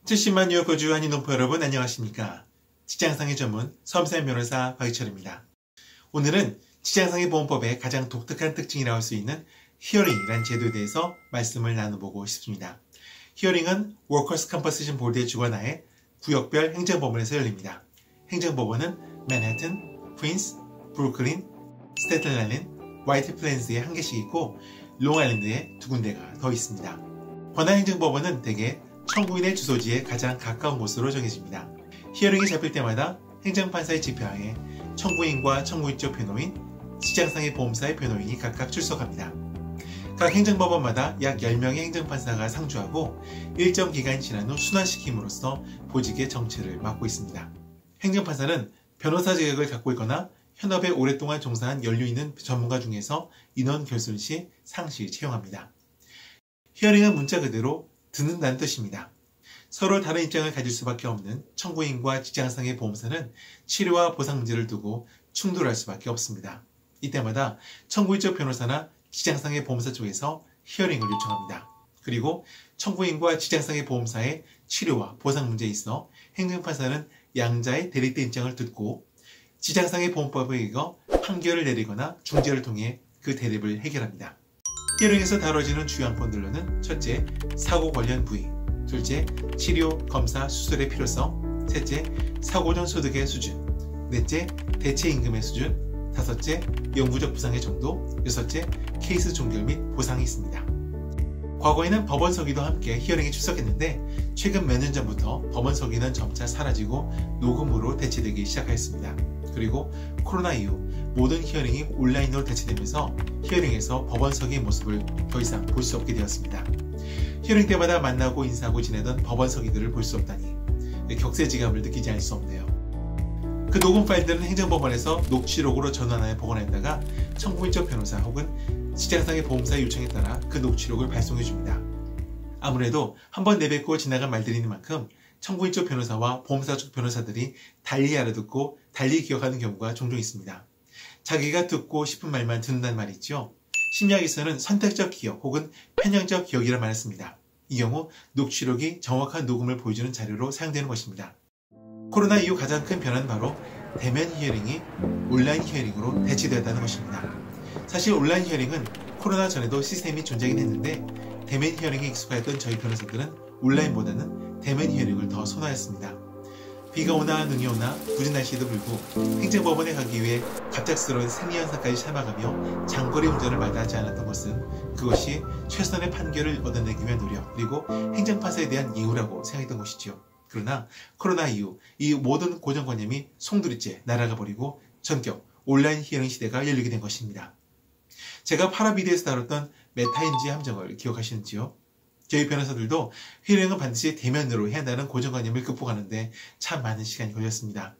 70만 뉴욕 거주 한인 농포 여러분 안녕하십니까? 직장상해 전문 섬세한 변호사 박희철입니다. 오늘은 직장상해보험법의 가장 독특한 특징이라고 할 수 있는 히어링이란 제도에 대해서 말씀을 나눠보고 싶습니다. 히어링은 워커스 컴퍼시션 보드의 주관하에 구역별 행정법원에서 열립니다. 행정법원은 맨해튼, 퀸스, 브루클린, 스태튼 아일랜드, 화이트 플랜스에 한 개씩 있고 롱아일랜드에 두 군데가 더 있습니다. 권한행정법원은 대개 청구인의 주소지에 가장 가까운 곳으로 정해집니다. 히어링이 잡힐 때마다 행정판사의 지표하에 청구인과 청구인 쪽 변호인, 직장상해 보험사의 변호인이 각각 출석합니다. 각 행정법원마다 약 10명의 행정판사가 상주하고 일정 기간이 지난 후 순환시킴으로써 보직의 정체를 맡고 있습니다. 행정판사는 변호사 자격을 갖고 있거나 현업에 오랫동안 종사한 연류 있는 전문가 중에서 인원 결손 시 상시 채용합니다. 히어링은 문자 그대로 듣는다는 뜻입니다. 서로 다른 입장을 가질 수밖에 없는 청구인과 직장상해 보험사는 치료와 보상 문제를 두고 충돌할 수밖에 없습니다. 이때마다 청구인 쪽 변호사나 직장상해 보험사 쪽에서 히어링을 요청합니다. 그리고 청구인과 직장상해 보험사의 치료와 보상 문제에 있어 행정판사는 양자의 대립된 입장을 듣고 직장상해 보험법에 의거 판결을 내리거나 중재를 통해 그 대립을 해결합니다. 히어링에서 다뤄지는 주요 안건들로는 첫째, 사고 관련 부위, 둘째, 치료, 검사, 수술의 필요성, 셋째, 사고 전 소득의 수준, 넷째, 대체 임금의 수준, 다섯째, 영구적 부상의 정도, 여섯째, 케이스 종결 및 보상이 있습니다. 과거에는 법원 서기도 함께 히어링에 출석했는데 최근 몇 년 전부터 법원 서기는 점차 사라지고 녹음으로 대체되기 시작하였습니다. 그리고 코로나 이후 모든 히어링이 온라인으로 대체되면서 히어링에서 법원 서기의 모습을 더 이상 볼 수 없게 되었습니다. 히어링 때마다 만나고 인사하고 지내던 법원 서기들을 볼 수 없다니 격세지감을 느끼지 않을 수 없네요. 그 녹음 파일들은 행정법원에서 녹취록으로 전환하여 보관했다가 청구인 쪽 변호사 혹은 직장상해 보험사의 요청에 따라 그 녹취록을 발송해 줍니다. 아무래도 한번 내뱉고 지나간 말들인 만큼 청구인 쪽 변호사와 보험사 쪽 변호사들이 달리 알아듣고 달리 기억하는 경우가 종종 있습니다. 자기가 듣고 싶은 말만 듣는다는 말이 있죠. 심리학에서는 선택적 기억 혹은 편향적 기억이라 말을 씁니다. 이 경우 녹취록이 정확한 녹음을 보여주는 자료로 사용되는 것입니다. 코로나 이후 가장 큰 변화는 바로 대면 히어링이 온라인 히어링으로 대체되었다는 것입니다. 사실 온라인 히어링은 코로나 전에도 시스템이 존재하긴 했는데 대면 히어링에 익숙하였던 저희 변호사들은 온라인보다는 대면 히어링을 더 선호하였습니다. 비가 오나 눈이 오나 굳은 날씨에도 불구하고 행정법원에 가기 위해 갑작스러운 생리현상까지 참아가며 장거리 운전을 마다하지 않았던 것은 그것이 최선의 판결을 얻어내기 위한 노력 그리고 행정판사에 대한 예우라고 생각했던 것이지요. 그러나 코로나 이후 이 모든 고정관념이 송두리째 날아가 버리고 전격 온라인 히어링 시대가 열리게 된 것입니다. 제가 파라비디에서 다뤘던 메타인지 함정을 기억하시는지요? 저희 변호사들도 히어링은 반드시 대면으로 해야 한다는 고정관념을 극복하는데 참 많은 시간이 걸렸습니다.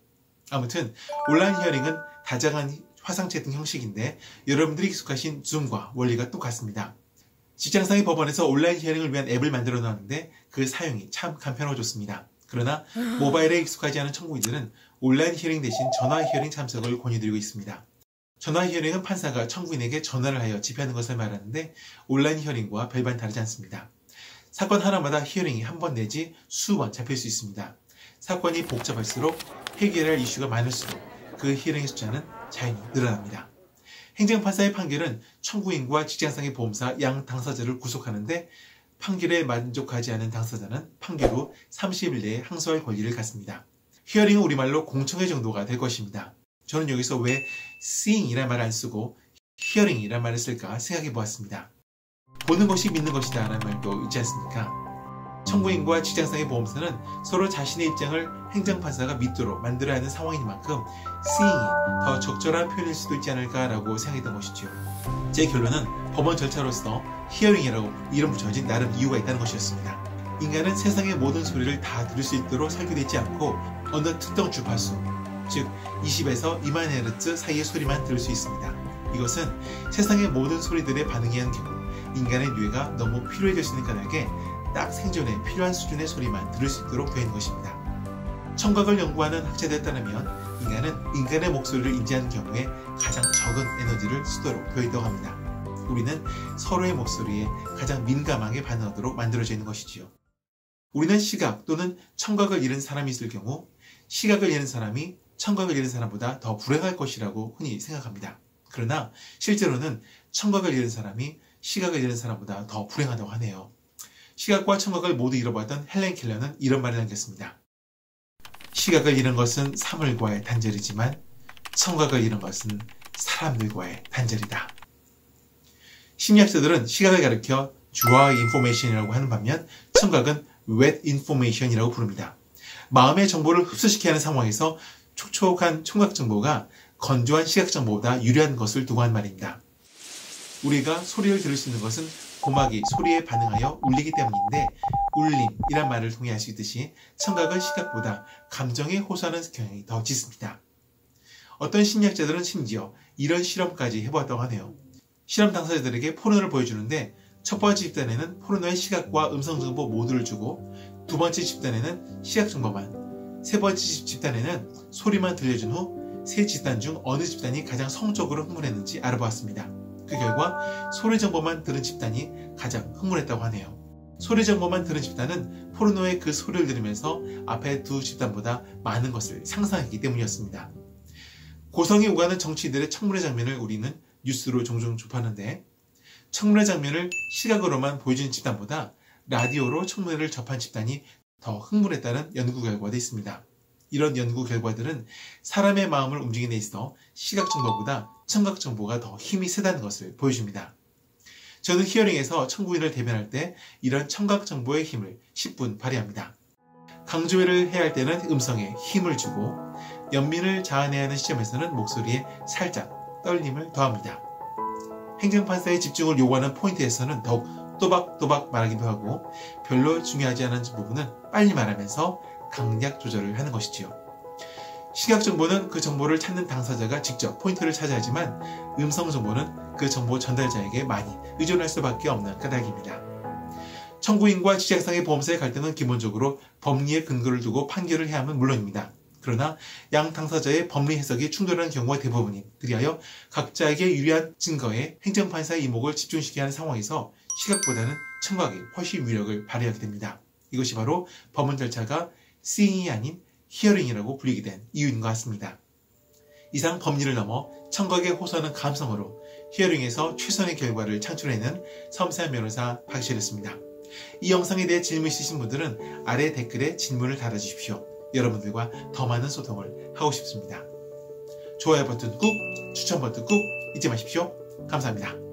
아무튼 온라인 히어링은 다양한 화상채팅 형식인데 여러분들이 익숙하신 줌과 원리가 똑같습니다. 직장상해 법원에서 온라인 히어링을 위한 앱을 만들어 놨는데 그 사용이 참 간편하고 그러나 모바일에 익숙하지 않은 청구인들은 온라인 히어링 대신 전화 히어링 참석을 권유드리고 있습니다. 전화 히어링은 판사가 청구인에게 전화를 하여 집행하는 것을 말하는데 온라인 히어링과 별반 다르지 않습니다. 사건 하나마다 히어링이 한 번 내지 수번 잡힐 수 있습니다. 사건이 복잡할수록 해결할 이슈가 많을수록 그 히어링의 숫자는 자연히 늘어납니다. 행정판사의 판결은 청구인과 직장상해 보험사 양 당사자를 구속하는데 판결에 만족하지 않은 당사자는 판결 후 30일 내에 항소할 권리를 갖습니다. 히어링은 우리말로 공청회 정도가 될 것입니다. 저는 여기서 왜 seeing이란 말을 안 쓰고 hearing이란 말을 쓸까 생각해 보았습니다. 보는 것이 믿는 것이다 라는 말도 있지 않습니까? 청구인과 직장상해 보험사는 서로 자신의 입장을 행정판사가 믿도록 만들어야 하는 상황인 만큼 seeing이 더 적절한 표현일 수도 있지 않을까라고 생각했던 것이죠. 제 결론은 법원 절차로서 히어링이라고 이름 붙여진 나름 이유가 있다는 것이었습니다. 인간은 세상의 모든 소리를 다 들을 수 있도록 설계되어 있지 않고 어느 특정 주파수, 즉 20에서 2만 헤르츠 사이의 소리만 들을 수 있습니다. 이것은 세상의 모든 소리들에 반응해야 하는 경우 인간의 뇌가 너무 피로해질 수 있는 까닭에 딱 생존에 필요한 수준의 소리만 들을 수 있도록 되어 있는 것입니다. 청각을 연구하는 학자들에 따르면 인간은 인간의 목소리를 인지하는 경우에 가장 적은 에너지를 쓰도록 되어 있다고 합니다. 우리는 서로의 목소리에 가장 민감하게 반응하도록 만들어져 있는 것이지요. 우리는 시각 또는 청각을 잃은 사람이 있을 경우 시각을 잃은 사람이 청각을 잃은 사람보다 더 불행할 것이라고 흔히 생각합니다. 그러나 실제로는 청각을 잃은 사람이 시각을 잃은 사람보다 더 불행하다고 하네요. 시각과 청각을 모두 잃어버렸던 헬렌 켈러는 이런 말을 남겼습니다. 시각을 잃은 것은 사물과의 단절이지만 청각을 잃은 것은 사람들과의 단절이다. 심리학자들은 시각을 가리켜 dry information이라고 하는 반면 청각은 wet information이라고 부릅니다. 마음의 정보를 흡수시켜야 하는 상황에서 촉촉한 청각 정보가 건조한 시각 정보보다 유리한 것을 두고 한 말입니다. 우리가 소리를 들을 수 있는 것은 고막이 소리에 반응하여 울리기 때문인데 울림이란 말을 통해 알 수 있듯이 청각은 시각보다 감정에 호소하는 경향이 더 짙습니다. 어떤 심리학자들은 심지어 이런 실험까지 해보았다고 하네요. 실험 당사자들에게 포르노를 보여주는데 첫 번째 집단에는 포르노의 시각과 음성 정보 모두를 주고 두 번째 집단에는 시각 정보만, 세 번째 집단에는 소리만 들려준 후 세 집단 중 어느 집단이 가장 성적으로 흥분했는지 알아보았습니다. 그 결과 소리 정보만 들은 집단이 가장 흥분했다고 하네요. 소리 정보만 들은 집단은 포르노의 그 소리를 들으면서 앞에 두 집단보다 많은 것을 상상했기 때문이었습니다. 고성이 오가는 정치인들의 청문회 장면을 우리는 뉴스로 종종 접하는데 청문회 장면을 시각으로만 보여준 집단보다 라디오로 청문회를 접한 집단이 더 흥분했다는 연구 결과도 있습니다. 이런 연구 결과들은 사람의 마음을 움직이는 데 있어 시각 정보보다 청각 정보가 더 힘이 세다는 것을 보여줍니다. 저는 히어링에서 청구인을 대변할 때 이런 청각 정보의 힘을 10분 발휘합니다. 강조회를 해야 할 때는 음성에 힘을 주고 연민을 자아내야 하는 시점에서는 목소리에 살짝 떨림을 더합니다. 행정판사의 집중을 요구하는 포인트에서는 더욱 또박또박 말하기도 하고 별로 중요하지 않은 부분은 빨리 말하면서 강약 조절을 하는 것이지요. 시각 정보는 그 정보를 찾는 당사자가 직접 포인트를 찾아야 하지만 음성 정보는 그 정보 전달자에게 많이 의존할 수밖에 없는 까닭입니다. 청구인과 직장상의 보험사의 갈등은 기본적으로 법리의 근거를 두고 판결을 해야 함은 물론입니다. 그러나 양 당사자의 법리 해석이 충돌하는 경우가 대부분인 그리하여 각자에게 유리한 증거에 행정판사의 이목을 집중시켜야 하는 상황에서 시각보다는 청각이 훨씬 위력을 발휘하게 됩니다. 이것이 바로 법원 절차가 seeing이 아닌 hearing이라고 불리게 된 이유인 것 같습니다. 이상 법리를 넘어 청각에 호소하는 감성으로 히어링에서 최선의 결과를 창출해내는 섬세한 변호사 박시였습니다. 이 영상에 대해 질문 있으신 분들은 아래 댓글에 질문을 달아주십시오. 여러분들과 더 많은 소통을 하고 싶습니다. 좋아요 버튼 꾹, 추천 버튼 꾹 잊지 마십시오. 감사합니다.